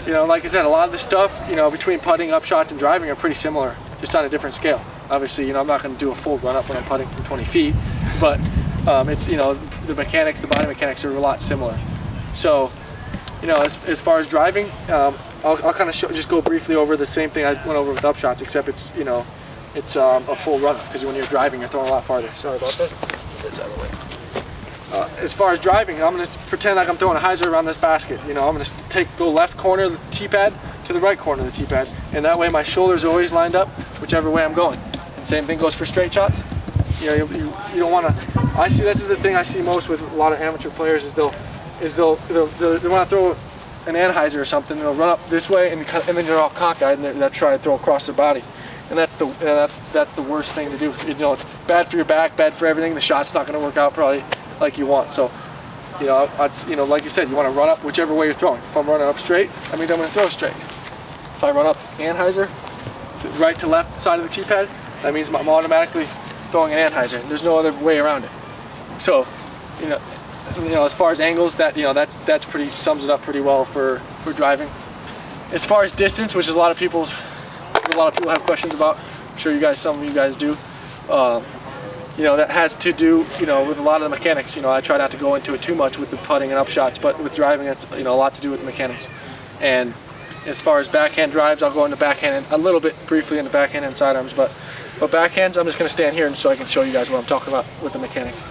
You know, like I said, a lot of the stuff, you know, between putting, up shots, and driving are pretty similar, just on a different scale. Obviously, you know, I'm not going to do a full run up when I'm putting from 20 feet, but it's, you know, the mechanics, the body mechanics are a lot similar. So, you know, as far as driving, I'll kind of just go briefly over the same thing I went over with up shots, except it's, you know, it's a full run up, because when you're driving, you're throwing a lot farther. Sorry about that. This out of the way. As far as driving, I'm going to pretend like I'm throwing a hyzer around this basket. You know, I'm going to go left corner of the tee pad to the right corner of the tee pad, and that way my shoulders are always lined up whichever way I'm going. And same thing goes for straight shots. You know, you don't want to. I see this is the thing I see most with a lot of amateur players is they'll want to throw an anhyzer or something. They'll run up this way and then they're all cockeyed and they'll try to throw across their body. And that's the worst thing to do. You know, it's bad for your back, bad for everything. The shot's not going to work out probably like you want. So, you know, like you said, you want to run up whichever way you're throwing. If I'm running up straight, that means I'm going to throw straight. If I run up anhyzer, right to left side of the tee pad, that means I'm automatically throwing an anhyzer. There's no other way around it. So, you know, as far as angles, that's pretty sums it up pretty well for driving. As far as distance, which is a lot of people have questions about. I'm sure some of you guys do. You know, that has to do, you know, with a lot of the mechanics. You know, I try not to go into it too much with the putting and up shots, but with driving, it's, you know, a lot to do with the mechanics. And as far as backhand drives, I'll go into backhand a little bit briefly into backhand and sidearms, but backhands, I'm just going to stand here so I can show you guys what I'm talking about with the mechanics.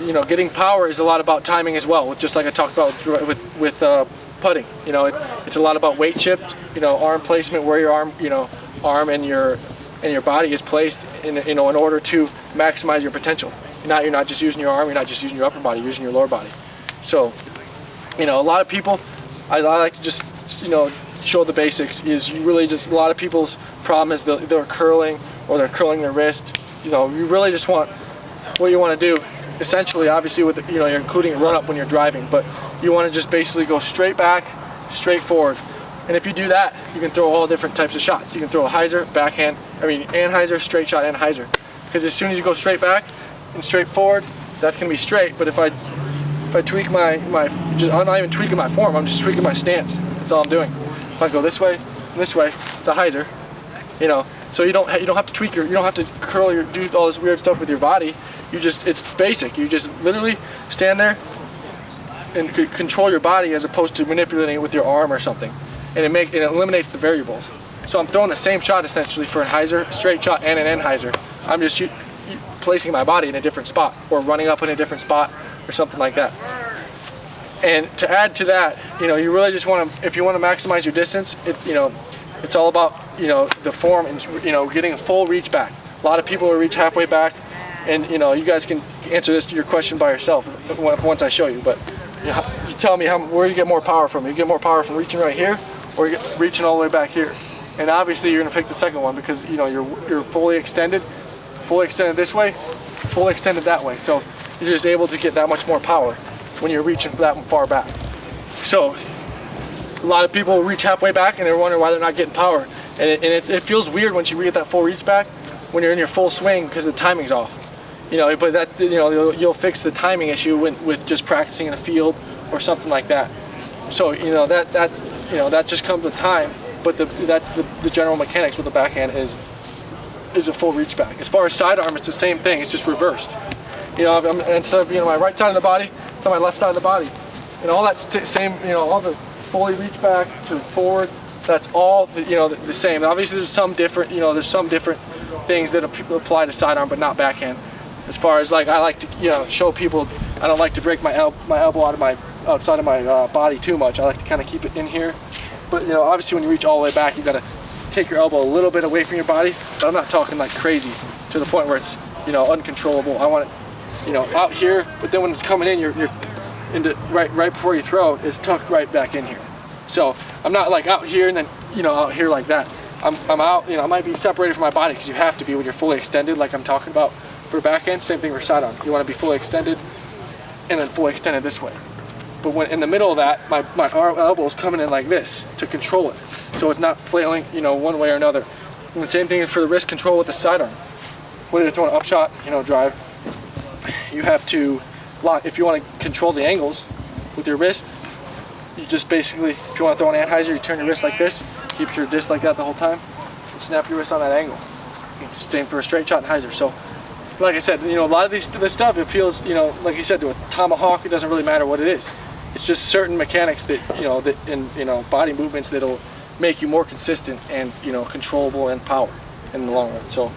You know, getting power is a lot about timing as well, just like I talked about with putting. You know, it's a lot about weight shift, you know, arm placement, where your arm and your body is placed in order to maximize your potential. You're not just using your arm, you're not just using your upper body, you're using your lower body. So, you know, a lot of people, I like to just, you know, show the basics. Is you really just, a lot of people's problem is they're curling or they're curling their wrist. You know, you really just want, what you want to do, essentially, obviously, with, you know, you're including a run up when you're driving, but you want to just basically go straight back, straight forward. And if you do that, you can throw all different types of shots. You can throw a hyzer, backhand, anhyzer, straight shot, and hyzer. Because as soon as you go straight back and straight forward, that's going to be straight. But if I tweak I'm not even tweaking my form, I'm just tweaking my stance. That's all I'm doing. If I go this way and this way, it's a hyzer. You know, so you don't have to tweak you don't have to curl do all this weird stuff with your body. It's basic. You just literally stand there and control your body as opposed to manipulating it with your arm or something. And it eliminates the variables. So I'm throwing the same shot essentially for a hyzer, straight shot, and an anhyzer. I'm just placing my body in a different spot, or running up in a different spot, or something like that. And to add to that, you know, you really just want to, if you want to maximize your distance, it's all about, you know, the form and, you know, getting a full reach back. A lot of people will reach halfway back, and, you know, you guys can answer your question by yourself once I show you. But you tell me where you get more power from. You get more power from reaching right here, or you get reaching all the way back here. And obviously you're going to pick the second one, because, you know, you're fully extended this way, fully extended that way. So you're just able to get that much more power when you're reaching that far back. So a lot of people reach halfway back and they're wondering why they're not getting power. And it feels weird once you get that full reach back when you're in your full swing, because the timing's off. You know, but that, you know, you'll fix the timing issue with just practicing in a field or something like that. So, you know, that just comes with time. But that's the general mechanics with the backhand is a full reach back. As far as sidearm, it's the same thing. It's just reversed. You know, instead of being on my right side of the body, it's on my left side of the body. And all that's same. You know, all the fully reach back to forward. That's all, you know, the same. Obviously, there's some different. You know, there's some different things that apply to sidearm, but not backhand. As far as, like, I like to, you know, show people, I don't like to break my elbow outside of my body too much. I like to kind of keep it in here. But, you know, obviously when you reach all the way back, you got to take your elbow a little bit away from your body. But I'm not talking like crazy to the point where it's, you know, uncontrollable. I want it, you know, out here. But then when it's coming in, you're into right before you throw, it's tucked right back in here. So I'm not like out here and then, you know, out here like that. I'm out. You know, I might be separated from my body, because you have to be when you're fully extended, like I'm talking about for backhand. Same thing for sidearm. You want to be fully extended and then fully extended this way. But when in the middle of that, my elbow is coming in like this to control it, so it's not flailing, you know, one way or another. And the same thing is for the wrist control with the sidearm. Whether you're throwing an up shot, you know, drive, you have to lock. If you want to control the angles with your wrist, you just basically, if you want to throw an anhyzer, you turn your wrist like this, keep your disc like that the whole time, and snap your wrist on that angle. You can aim for a straight shot and hyzer. So, like I said, you know, a lot of this stuff appeals, you know, like you said, to a tomahawk. It doesn't really matter what it is. It's just certain mechanics that, you know, that in, you know, body movements that'll make you more consistent and, you know, controllable and power in the long run. So,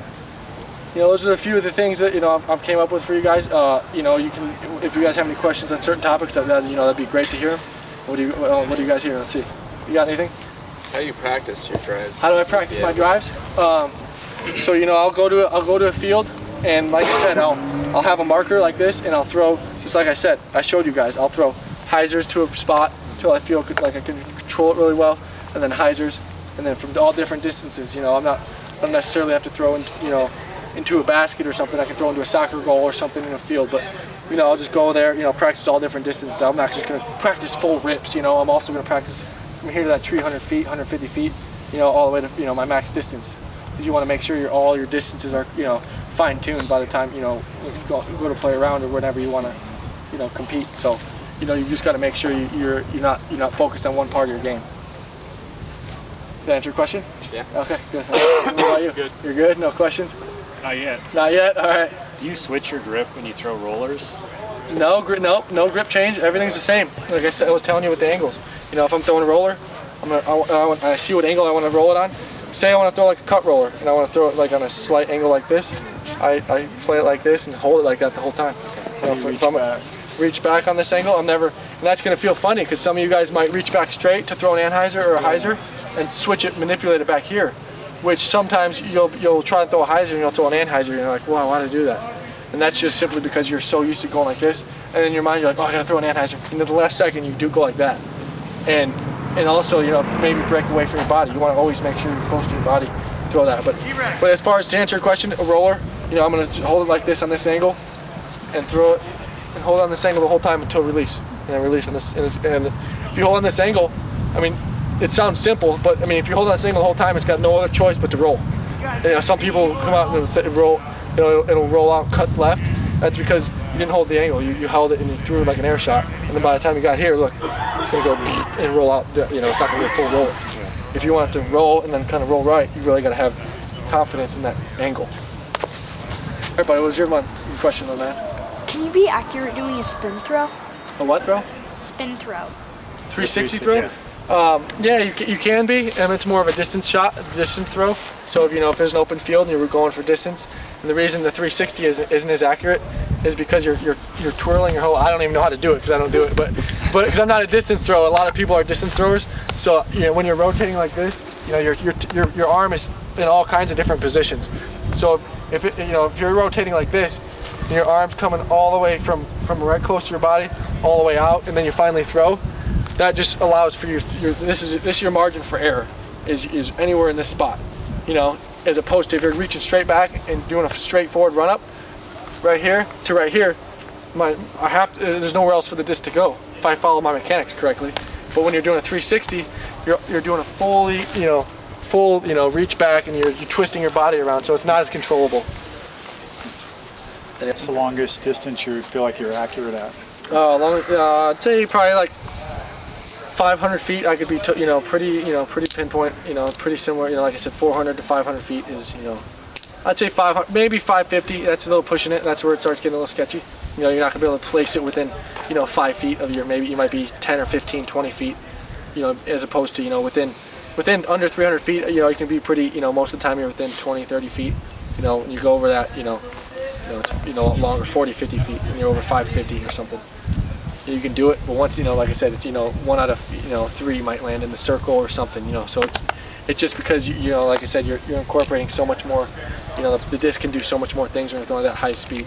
you know, those are a few of the things that, you know, I've came up with for you guys. You know, you can, if you guys have any questions on certain topics, you know, that'd be great to hear them. What do you guys hear? Let's see. You got anything? How do you practice your drives? How do I practice my drives? So, you know, I'll go to a field, and like I said, I'll have a marker like this, and I'll throw, just like I said, I showed you guys, I'll throw hyzers to a spot until I feel like I can control it really well, and then hyzers, and then from all different distances. You know, I don't necessarily have to throw into a basket or something. I can throw into a soccer goal or something in a field, but you know, I'll just go there, you know, practice all different distances. I'm not just going to practice full rips, you know, I'm also going to practice from here to that tree, 100 feet, 150 feet, you know, all the way to, you know, my max distance. Because you want to make sure all your distances are, you know, fine-tuned by the time, you know, you go to play around or whenever you want to, you know, compete. So, you know, you just got to make sure you're not focused on one part of your game. Did that answer your question? Yeah. Okay, good. What about you? Good. You're good? No questions? Not yet. Not yet? All right. Do you switch your grip when you throw rollers? No grip change. Everything's the same. Like I said, I was telling you with the angles. You know, if I'm throwing a roller, I see what angle I want to roll it on. Say I want to throw like a cut roller, and I want to throw it like on a slight angle like this. I play it like this and hold it like that the whole time. You know, if I'm reach back on this angle, and that's going to feel funny because some of you guys might reach back straight to throw an anhyzer or a hyzer and switch it, manipulate it back here, which sometimes you'll try to throw a hyzer and you'll throw an anhyzer and you're like, wow, why did I do that? And that's just simply because you're so used to going like this, and in your mind you're like, oh, I gotta throw an anhyzer, and then the last second you do go like that. And also, you know, maybe break away from your body. You want to always make sure you're close to your body to throw that. But as far as to answer your question, a roller, you know, I'm gonna hold it like this on this angle and throw it and hold it on this angle the whole time until release. And then release on this, and if you hold on this angle, I mean, it sounds simple, but I mean, if you hold on this angle the whole time, it's got no other choice but to roll. You know, some people come out and it'll roll, you know, it'll roll out, cut left. That's because you didn't hold the angle. You held it and you threw it like an air shot. And then by the time you got here, look, it's gonna go and roll out. You know, it's not gonna be a full roller. If you want it to roll and then kind of roll right, you really gotta have confidence in that angle. All right, buddy, what was your question on that? Can you be accurate doing a spin throw? A what throw? Spin throw. 360 throw? Yeah, you can be, and it's more of a distance throw. So if there's an open field and you're going for distance, and the reason the 360 isn't as accurate is because you're twirling your whole. I don't even know how to do it because I don't do it, but because I'm not a distance thrower. A lot of people are distance throwers. So when you're rotating like this, your arm is in all kinds of different positions. So if you're rotating like this, and your arm's coming all the way from right close to your body, all the way out, and then you finally throw. That just allows for this is your margin for error is anywhere in this spot, as opposed to if you're reaching straight back and doing a straight forward run up, right here to right here, there's nowhere else for the disc to go if I follow my mechanics correctly. But when you're doing a 360, you're doing a full reach back, and you're twisting your body around, so it's not as controllable. What's the longest distance you feel like you're accurate at? I'd say probably like 500 feet. I could be, pretty pinpoint. Pretty similar. Like I said, 400 to 500 feet is, I'd say 500, maybe 550. That's a little pushing it. That's where it starts getting a little sketchy. You're not gonna be able to place it within, 5 feet of your. Maybe you might be 10 or 15, 20 feet. As opposed to, within under 300 feet. You can be pretty. Most of the time you're within 20, 30 feet. When you go over that, it's longer, 40, 50 feet, and you're over 550 or something. You can do it, but once like I said, it's 1 out of 3 might land in the circle or something. So it's just because like I said, you're incorporating so much more. The disc can do so much more things when you're throwing at that high speed.